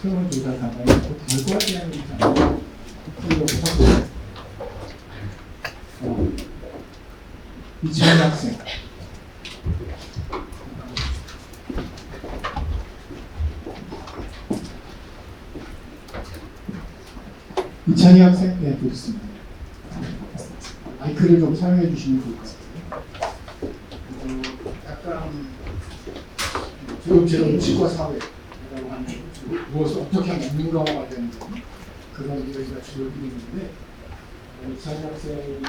수능을 조사 간다면 결과 제한이 있잖아요. 그리고 못하고 이채원 학생 이찬희 학생 네, 보겠습니다. 마이크를 좀 사용해 주시면 좋을 것 같아요. 약간 교육제도 치과 사회라고 하는 무엇을 어떻게 하면 민감화가 되는 그런 얘기가 주요 있는데 이찬희 학생이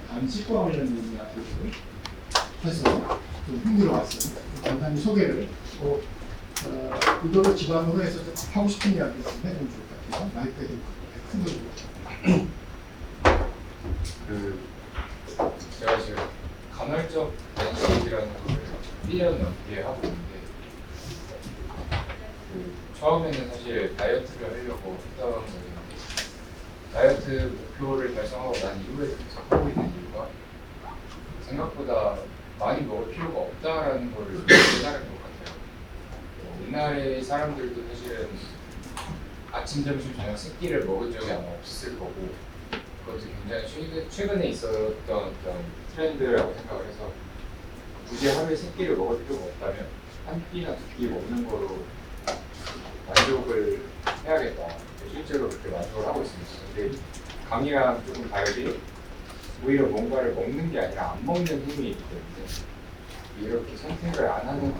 간치과 관련 얘기를 해서 좀 힘들어왔어요. 간단히 소개를 이거를 기반으로 해서 하고 싶은 이야기를 좀 해보면 좋을 것 같아요. 마이크에 큰 소리로. 제가 지금 간헐적 단식이라는 걸 1년 넘게 하고 있는데 처음에는 사실 다이어트를 하려고 했던 거였는데 다이어트 목표를 달성하고 난 이후에 계속 하고 있는 이유가 생각보다 많이 먹을 필요가 없다라는 걸 깨달은 것 같아요. 옛날에 사람들도 사실은 아침, 점심, 저녁 세 끼를 먹은 적이 아마 없을 거고 그것도 굉장히 최근에 있었던 어떤 트렌드라고 생각을 해서 굳이 하루에 세 끼를 먹을 필요가 없다면 한 끼나 두 끼 먹는 거로 만족을 해야겠다. 실제로 그렇게 만족을 하고 있습니다. 근데 강의랑 조금 다르게 오히려 뭔가를 먹는 게 아니라 안 먹는 힘이 있기 때문에 이렇게 선택을 안 하는,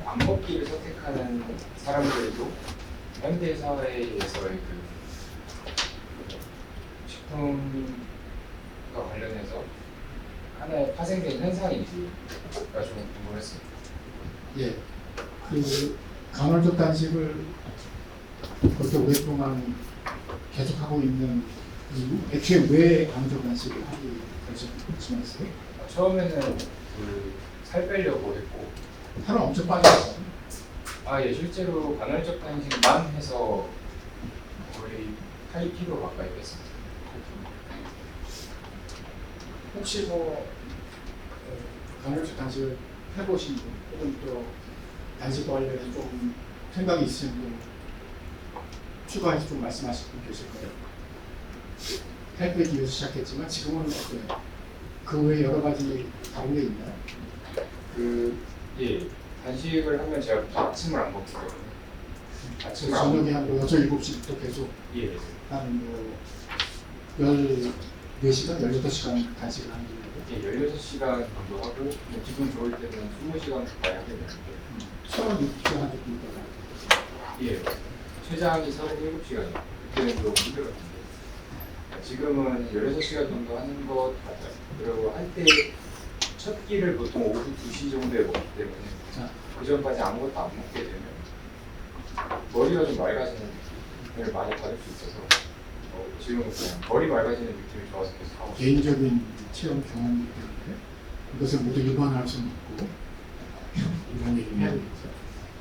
안 먹기를 선택하는 사람들도 현대 사회에서의 식품과 관련해서 하나의 파생된 현상인지가 좀 궁금했습니다. 예, 간헐적 단식을 그렇게 오랫동안 계속하고 있는 이유, 애초에 왜 간헐적 단식을 하게 되셨어요? 처음에는 살 빼려고 했고 살은 엄청 빠졌어요. 예, 실제로 간헐적 단식만 해서 거의 8kg 가까이 뺐습니다. 혹시 간헐적 단식을 해보신 분, 혹은 또 단식과 관련해서 좀 생각이 있으신 분 추가해서 좀 말씀하실 분 계실까요? 살 빼기 위해서 시작했지만 지금은 어때요? 그 외에 여러 가지 다른 게 있나요? 예, 단식을 하면 제가 아침을 안 먹기 때문에 아침을 안 저녁에 한 6, 7시부터 계속 예, 한 14시간, 16시간 단식을 하는 거예요. 예, 16시간 정도 하고 기분 좋을 때는 20시간 가까이 하게 되는데 처음 6시간 한 정도 예, 최장이 37시간이요. 그때는 좀 힘들었는데 지금은 16시간 정도 하는 것 같아요. 그리고 할 때 첫 끼를 보통 오후 2시 정도에 먹기 때문에 그 전까지 아무것도 안 먹게 되면 머리가 좀 맑아지는 느낌을 많이 받을 수 있어서 지금은 그냥 머리 맑아지는 느낌이 좋아서 계속 하고 있어요. 개인적인 체험 경험이기 때문에 이것을 모두 일반화할 수는 없고 이런 얘기를 해야 되겠죠.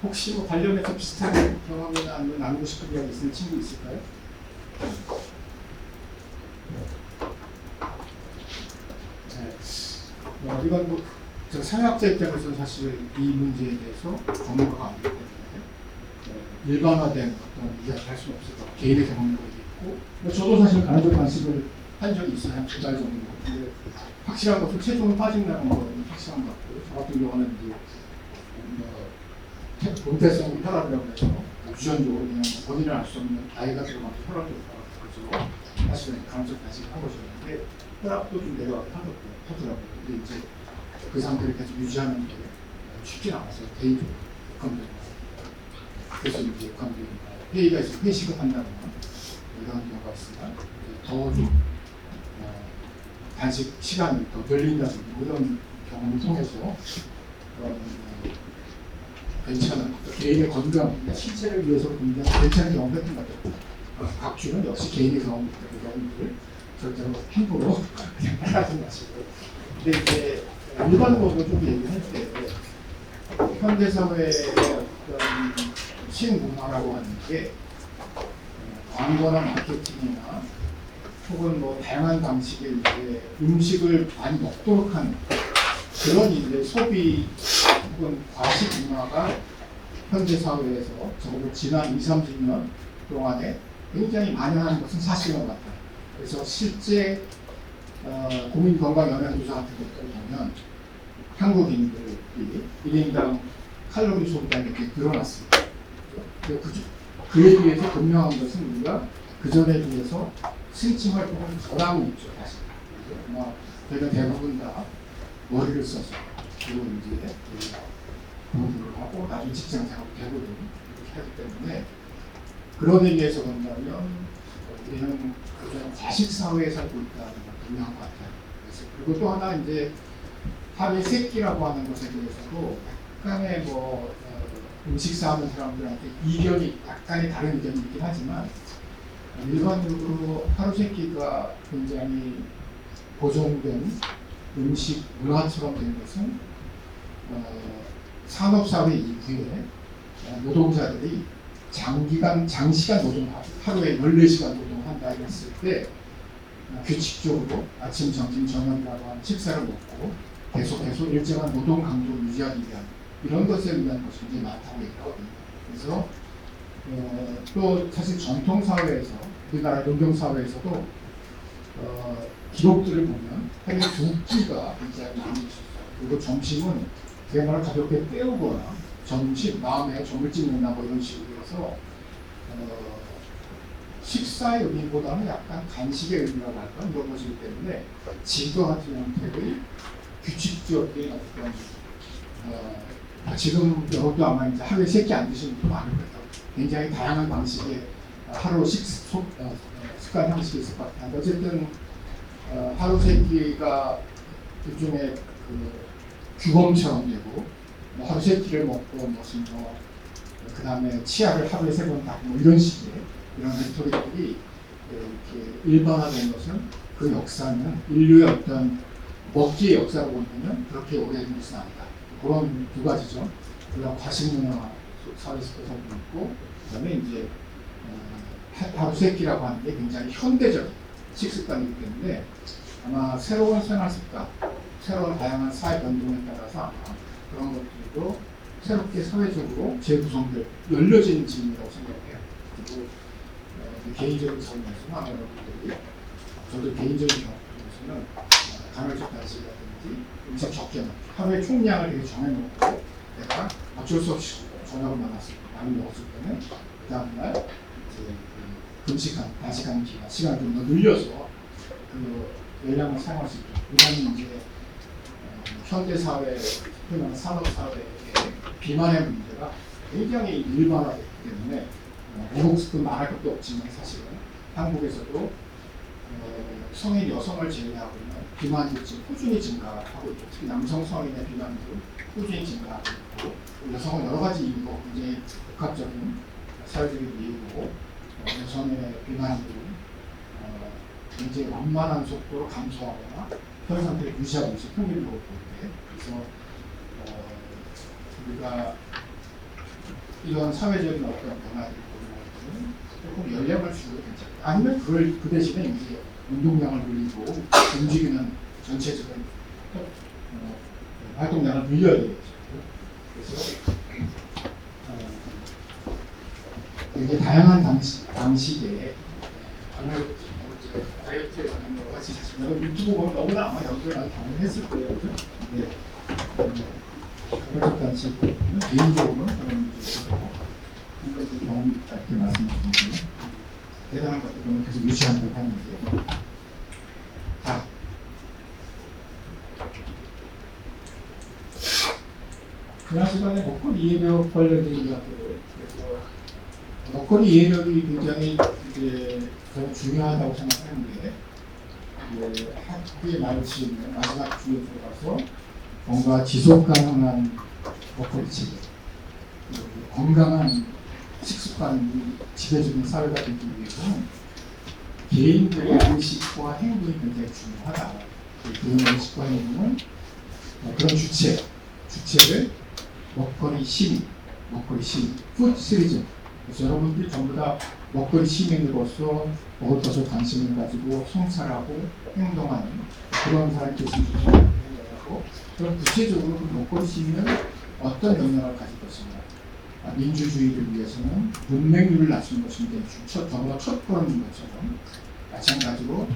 혹시 관련해서 비슷한 경험이나 아니면 나누고 싶은 이야기 있는 친구 있을까요? 네. 이건 저 사회학자 입장에서는 사실 이 문제에 대해서 전문가가 아니기 때문에 일반화된 어떤 이야기를 할 수는 없을 것 같아요. 개인의 경험도 있고 저도 사실 간헐적 단식을 한 적이 있어요. 한 2달 정도. 근데 확실한 것은 체중을 빠진다는 건 확실한 것 같고요. 저 같은 경우는 이제 본태성 혈압이라고 해서 유전적으로 그냥 본인을 알 수 없는 나이가 들어가면서 혈압이 올라가서 사실은 간헐적 단식을 한 것이었는데 혈압도 좀 내려가게 하더라고요. 근데 이제 그 상태를 계속 유지하는 게 쉽지 않아서 개인적으로 감정이 그래서 이제 감정이 회의가 있어 회식을 한다거나 이런 경우가 있으면 더 단식 시간을 더 늘린다든지 이런 경험을 통해서 괜찮은 개인의 건강, 신체를 위해서 굉장히 괜찮은 경험을 했던 것 같아요. 각주는 역시 개인의 경험들을 절대로 함부로 그냥 따라하지 마시고. 근데 이제 일반적으로 좀 얘기할 때 현대사회의 어떤 신문화라고 하는 게 광고나 마케팅이나 혹은 다양한 방식의 이제 음식을 많이 먹도록 하는 그런 이제 소비 혹은 과식 문화가 현대 사회에서 적어도 지난 20, 30년 동안에 굉장히 만연한 것은 사실인 것 같아요. 그래서 실제 국민건강영양조사 같은 것들을 보면 한국인들이 1인당 칼로리 소비가 이렇게 늘어났습니다. 그에 비해서 분명한 것은 우리가 그전에 비해서 생체 활동을 덜 하고 있죠. 사실. 저희가 대부분 다 머리를 써서 그리고 이제 공부를 하고 나중에 직장 생활을 되거든 이렇게 하기 때문에 그런 의미에서 본다면 우리는 그런 과식 사회에 살고 있다는 걸 분명한 것 같아요. 그래서 그리고 또 하나 이제 하루에 세 끼라고 하는 것에 대해서도 약간의 음식사 하는 사람들한테 이견이 약간의 다른 의견이 있긴 하지만 일반적으로 하루 세 끼가 굉장히 고정된 음식 문화처럼 된 것은 산업사회 이후에 노동자들이 장시간 노동하고 하루에 14시간 노동한다 했을 때 규칙적으로 아침, 점심, 저녁이라고 하는 식사를 먹고 계속해서 일정한 노동 강도를 유지하기 위한 이런 것에 위한 것이 굉장히 많다고 얘기하거든요. 그래서 또 사실 전통 사회에서 우리나라 농경 사회에서도 기록들을 보면 하루에 2끼가 굉장히 많이 있어요. 그리고 점심은 그야말로 가볍게 때우거나 점심 마음에 점을 찍는다 뭐 이런 식으로 해서 식사의 의미보다는 약간 간식의 의미라고 할까 이런 것이기 때문에 지도 같은 형태의 규칙적인 어떤 지금 여러분도 아마 이제 하루에 3끼 안 드시는 분도 많을 거예요. 굉장히 다양한 방식의 하루 습관 형식이 있을 것 같아요. 어쨌든 하루 3끼가 일종의 규범처럼 되고 하루 3끼를 먹고 무슨 그 다음에 치약을 하루에 3번 닦고 이런 식의 이런 레토릭들이 이렇게 일반화된 것은 그 역사는 인류의 어떤 먹기의 역사로 보면 그렇게 오래된 것은 아니다. 그런 두 가지죠. 우리가 과식 문화 사회에서 살고 있고 그다음에 이제 하루 3끼라고 하는 게 굉장히 현대적인 식습관이기 때문에 아마 새로운 생활 습관, 새로운 다양한 사회 변동에 따라서 아마 그런 것들도 새롭게 사회적으로 재구성될 열려진 질문이라고 생각해요. 그리고 개인적인層면에서는 아마 여러분들이 저도 개인적인 경험에서는 간헐적 단식이라든지 음식 적게 먹기 하루에 총량을 되게 정해놓고 내가 어쩔 수 없이 저녁을 많이 먹었을 때는 그 다음날 이제 금식한 단식하는 시간을 좀 더 늘려서 그 열량을 사용할 수 있도록 이런 이제 현대 사회, 산업 사회의 비만의 문제가 굉장히 일반화됐기 때문에 미국도 말할 것도 없지만 사실은 한국에서도 성인 여성을 제외하고는 비만이 지금 꾸준히 증가하고 있고 특히 남성 성인의 비만도 꾸준히 증가하고 있고 여성은 여러 가지 이유로 굉장히 복합적인 사회적인 이유로 여성의 비만이 굉장히 완만한 속도로 감소하거나 현 상태를 유지하고 있어 평균적으로 볼 때. 그래서 우리가 이런 사회적인 어떤 변화들을 보면 조금 연령을 주고 괜찮아요. 아니면 그 대신에 이제 운동량을 늘리고 움직이는 전체적인 활동량을 늘려야 되겠죠. 그래서 이게 다양한 방식의 다이어트에 관한 여러 가지 사실 유튜브 보면 너무나 아마 여러분들 많이 경험했을 거예요. 네. 간헐적 단식 개인적으로는 그런 경험이 있다 이렇게 말씀드리고 대단한 것들은 계속 유지한다고 하는데 자 지난 시간에 먹거리 이해력 관련된 이야기를 그래서 먹거리 이해력이 굉장히 이제 저는 중요하다고 생각하는데 학교에 마치는 마지막 주에 들어가서 뭔가 지속 가능한 먹거리 체계, 건강한 식습관이 지배적인 사회가 되기 위해서는 개인들의 의식과 행동이 굉장히 중요하다. 그런 의식과 행동은 그런 주체를 먹거리 시민, 푸드 시리즈. 그래서 여러분들이 전부 다 먹거리 시민으로서 먹을 것을 관심을 가지고 성찰하고 행동하는 그런 사람이 됐으면 좋겠다고 생각하고 그럼 구체적으로 그 먹거리 시민은 어떤 영향을 가질 것인가 민주주의를 위해서는 문맹률을 낮추는 것이 굉장히 더불어 첫 번인 것처럼 마찬가지로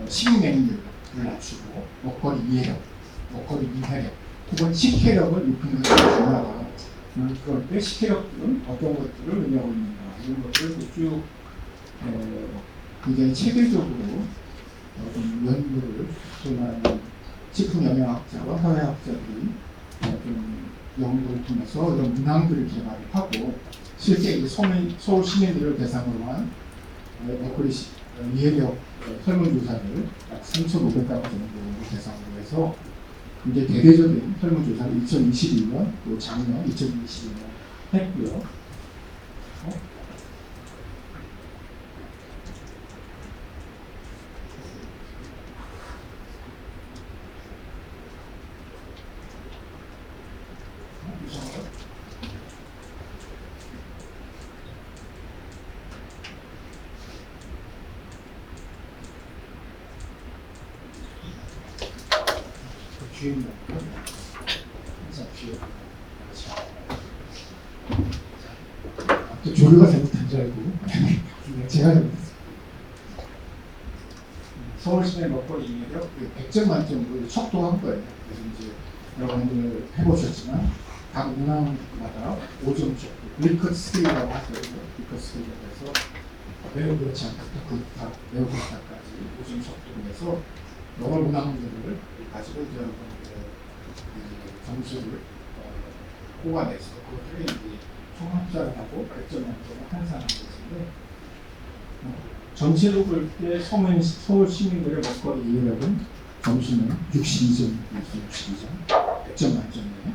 식맹률을 낮추고 먹거리 이해력, 먹거리 이해력 혹은 식혜력을 높이는 것이 중요하다. 그럴 때 식혜력들은 어떤 것들을 의미하고 있는가 이런 것들을 쭉 굉장히 체계적으로 연구를 수많은 식품 영양학자와 사회학자들이 연구를 통해서 이런 문항들을 개발하고 실제 이 서울 시민들을 대상으로 한 먹거리 이해력 설문조사를 약 3,500가구 정도를 대상으로 해서 굉장히 대대적인 설문조사를 2021년 또 작년 2022년 했고요. 주인공 항상 주인공 또 조류가 잘못한 줄 알고 제가 잘못했어요. 서울시내 먹거리 이해력 100점 만점으로 척도한 거예요. 그래서 이제 여러분들 해보셨지만 각 문항마다 5점씩 리커트 스케일이라고 하죠. 리커트 스케일이라고 해서 매우 그렇지 않다, 그렇다, 매우 그렇다까지 5점 척도로 해서 여러 문항들을 가지고 이제 여러분들의 점수를 뽑아내서 그것들을 이제 총합산을 하고 100점 만점을 환산하는 것인데 전체로 볼 때 서울 시민들의 먹거리 이해력은 점수는 62점이었어요. 62점, 100점 만점이에요.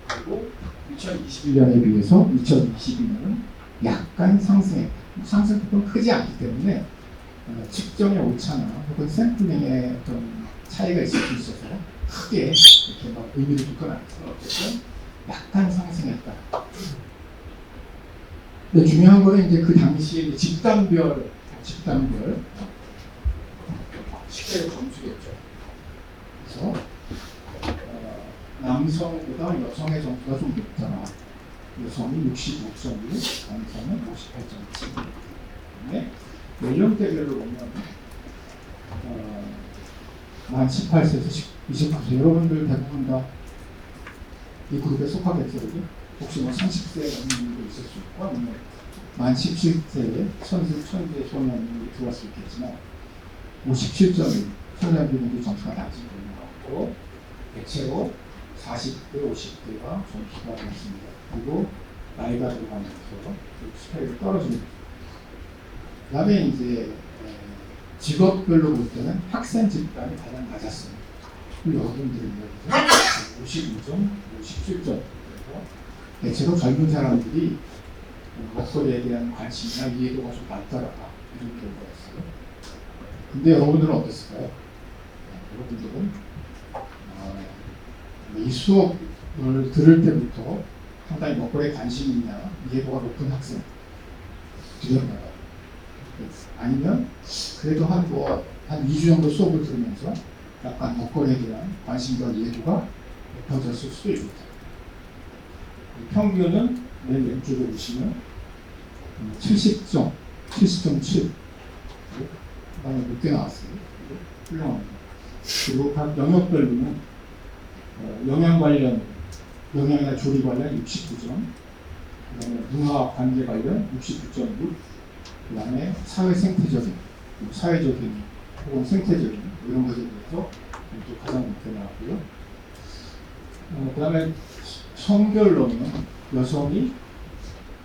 그리고 2021년에 비해서 2022년은 약간 상승했다. 상승폭은 크지 않기 때문에 측정의 오차나 혹은 샘플링의 어떤 차이가 있을 수 있어서 크게 이렇게 막 의미를 두건 않아서 어쨌든 약간 상승했다. 근데 중요한 거는 이제 그 당시에 집단별 식대의 점수겠죠. 그래서 남성보다 여성의 점수가 좀 높잖아. 여성이 65.1, 남성은 58.7. 근데 연령대별로 보면 만 18세에서 29세 여러분들 대부분 다 이 그룹에 속하겠죠. 혹시 뭐 30세 넘는 분도 있을 수 있고 아니면 만 17세에 천재 소년이 들어왔을 수 있겠지만 57.1 소년들도 점수가 낮은 것 같고 대체로 40대, 50대가 점수가 높습니다. 그리고 나이가 들어가면서 스펙이 떨어집니다. 그 다음에 이제 직업별로 볼 때는 학생 집단이 가장 낮았습니다. 여러분들은 55점, 57점. 그래서 대체로 젊은 사람들이 먹거리에 대한 관심이나 이해도가 좀 낮더라. 이런 결과가 있어요. 근데 여러분들은 어땠을까요? 여러분들은 이 수업을 들을 때부터 상당히 먹거리에 관심이 있냐, 이해도가 높은 학생 들었나요? 아니면 그래도 한 2주 정도 수업을 들으면서 약간 먹거리에 대한 관심과 이해도가 높아졌을 수도 있다. 평균은 맨 왼쪽에 보시면 70점, 70.7 그다음에 높게 나왔어요. 훌륭합니다. 그리고 각 영역별로는 영양 관련, 영양이나 조리 관련 69점, 그다음에 문화 관계 관련 69.6, 그다음에 사회적인 혹은 생태적인 이런 것에 대해서 또 가장 높게 나왔고요. 그다음에 성별로는 여성이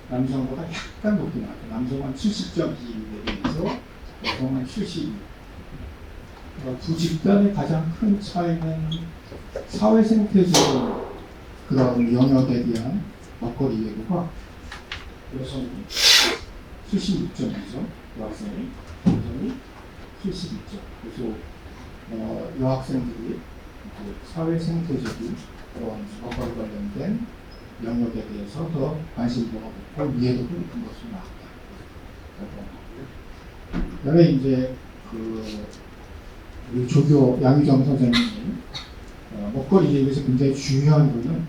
남성보다 약간 높게 나왔고 남성은 70.2에 비해서 여성은 72. 두 집단의 가장 큰 차이는 사회생태적인 그런 영역에 대한 먹거리 이해도가 여성이 76.2점, 여학생이 72점. 그래서 여학생들이 사회생태적인 그런 먹거리 관련된 영역에 대해서 더 관심도가 높고 이해도가 높은 것으로 나왔다. 그다음에 이제 우리 조교 양희정 선생님이 먹거리에 대해서 굉장히 중요한 거는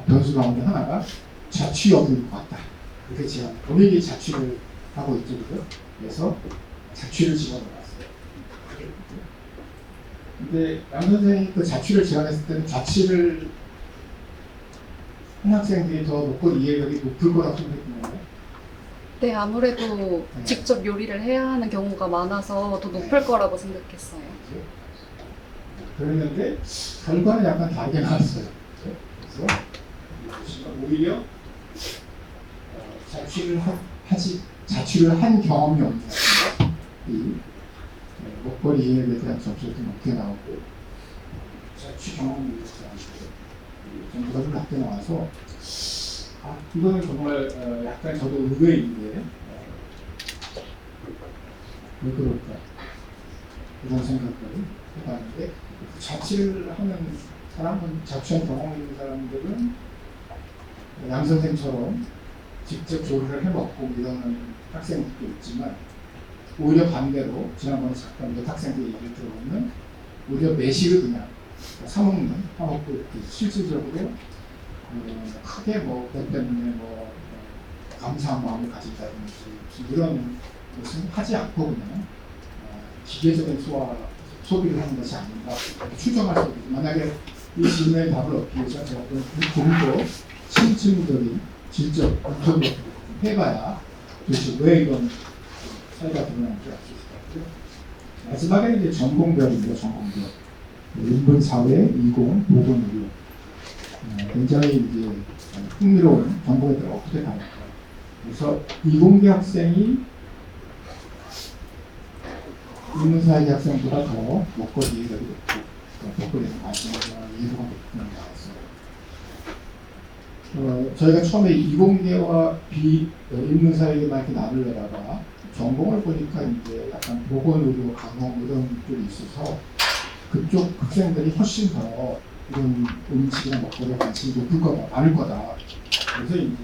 변수 가운데 하나가 자취 여부일 것 같다. 그렇게 제안. 본인이 자취를 하고 있죠, 그죠? 그래서 자취를 집어넣었어요. 근데 양 선생이 그 자취를 제안했을 때는 자취를 한 학생들이 더 먹거리 이해력이 높을 거라고 생각했나요? 네, 아무래도 직접 요리를 해야 하는 경우가 많아서 더 높을 거라고 생각했어요. 그랬는데 결과는 약간 다르게 나왔어요. 그래서 오히려 자취를 한 경험이 없는 이 먹거리 이해력에 대한 점수도 높게 나오고 자취 경험이 있지 않고 점수가 좀 낮게 나와서 이거는 정말 약간 저도 의외인데 왜 그럴까 이런 생각을 해봤는데 자취를 하는 사람은 자취한 경험 있는 사람들은 양 선생처럼 직접 조리를 해먹고 이러는 학생들도 있지만 오히려 반대로 지난번에 잠깐 몇 학생들 얘기를 들어보면 오히려 매식을 그냥 사먹는 사먹고 이렇게 실질적으로 크게 뭐 그것 때문에 감사한 마음을 가진다든지 이런 것은 하지 않고 그냥 기계적인 소비를 하는 것이 아닌가 추정할 수 있고 만약에 이 질문의 답을 얻기 위해서 제가 좀더 심층적인 질적 분석을 해봐야 도대체 왜 이런 차이가 드러나는지 알 수 있을 것 같고요. 마지막에는 이제 전공별입니다. 전공별. 인문사회, 이공, 보건의료. 굉장히 이제 흥미로운 전공에 따라 어떻게 다를까. 그래서 이공계 학생이 인문사회 학생보다 더 먹거리 이해력이 높고 먹거리에 관심과 이해도가 높은 나왔어요. 저희가 처음에 이공계와 인문사회만 이렇게 나누려다가 전공을 보니까 이제 약간 보건의료, 간호 이런 쪽이 있어서 그쪽 학생들이 훨씬 더 이런 음식이나 먹거리에 관심이 높을 거다, 많을 거다. 그래서 이제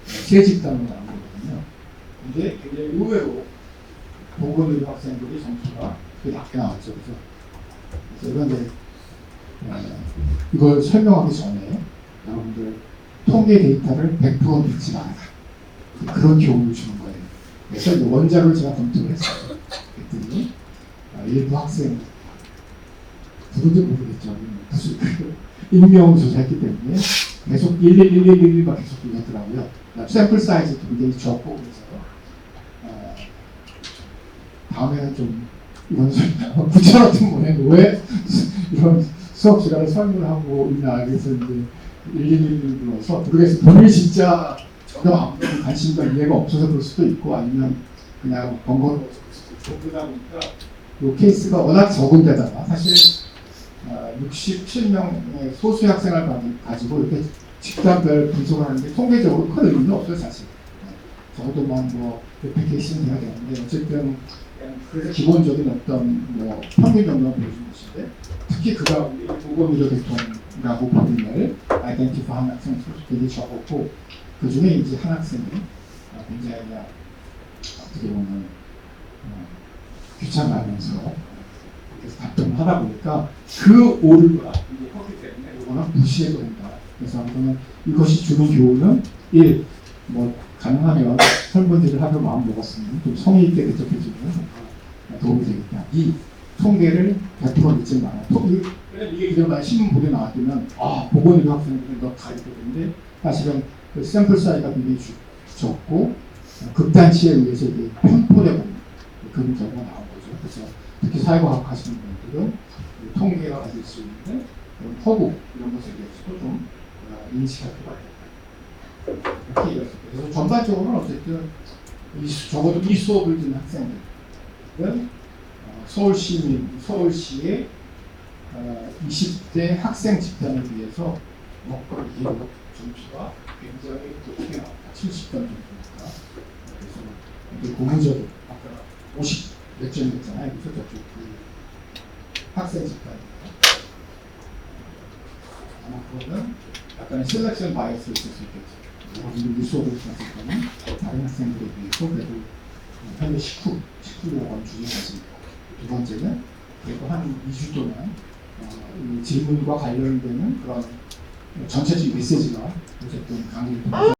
세 집단으로 나눈 거거든요. 근데 굉장히 의외로 보건의료 학생들이 점수가 되게 낮게 나왔죠. 그래서 이런데 이걸 설명하기 전에 여러분들 통계 데이터를 100% 믿지 마라. 그런 교훈을 주는 거예요. 그래서 이 원자를 제가 검토를 했어요. 그랬더니 일부 학생 누군지 모르겠죠. 무슨 익명을 조사했기 때문에 계속 111111만 계속 돌렸더라고요. 샘플 사이즈도 굉장히 적고 그래서 다음에는 좀 이런 구체 같은 거에 왜 이런 수업 시간에 설문을 하고 있나 그래서 이제 1111 불러서 모르겠어요. 본인이 진짜 전혀 아무런 관심과 이해가 없어서 그럴 수도 있고 아니면 그냥 번거로워서 그럴 수도 있고 그러다 보니까 이 케이스가 워낙 적은 데다가 사실 67명의 소수의 학생을 가지고 이렇게 집단별 분석을 하는데 통계적으로 큰 의미는 없어요 사실. 적어도만 몇백 개씩은 돼야 되는데 어쨌든 그래서 기본적인 어떤 평균 정도는 보여주는 것인데 특히 그가 우리 보건의료 계통이라고 불리는 아이덴티파한 학생 소수들이 적었고 그 중에 이제 한 학생이 굉장히 어떻게 보면 귀찮아하면서 그래서 답변을 하다 보니까 그 오류가 이제 컸기 때문에 이거는 무시해도 된다. 그래서 저는 이것이 주는 교훈은 1. 가능하면 설문지를 하려 마음 먹었으면 좀 성의 있게 대접해주면 도움이 되겠다. 2. 통계를 100% 믿지 마라. 이게 그냥 신문 보도에 나왔다면 보건의료 학생들은 너 가르쳐주는데 사실은 그 샘플 사이즈가 굉장히 적고 극단치에 의해서 이게 편포되고 그런 경우가 나온 거죠. 그래서 특히 사회과학 하시는 분들은 통계가 가질 수 있는 허구 이런 것에 대해서도 좀 인식할 필요가 있다. 이렇게 얘기했습니다. 그래서 전반적으로는 어쨌든 적어도 이 수업을 듣는 학생들은 서울시의 20대 학생 집단을 위해서 먹거리 이해력 점수가 굉장히 높게 나왔다. 70점 정도니까. 그래서 이제 고무적인 아까 50 몇 점 됐잖아요. 그래서 저쪽 학생 집단입니다. 아마 그거는 약간의 셀렉션 바이어스를 쓸 수 있겠죠. 여러분들 이 수업을 들었을 때는 다른 학생들에 비해서 그래도 현재 19원 주의하십니다. 두 번째는 그래도 한 2주 동안 이 질문과 관련되는 그런 전체적인 메시지가 어쨌든 강의를 통해서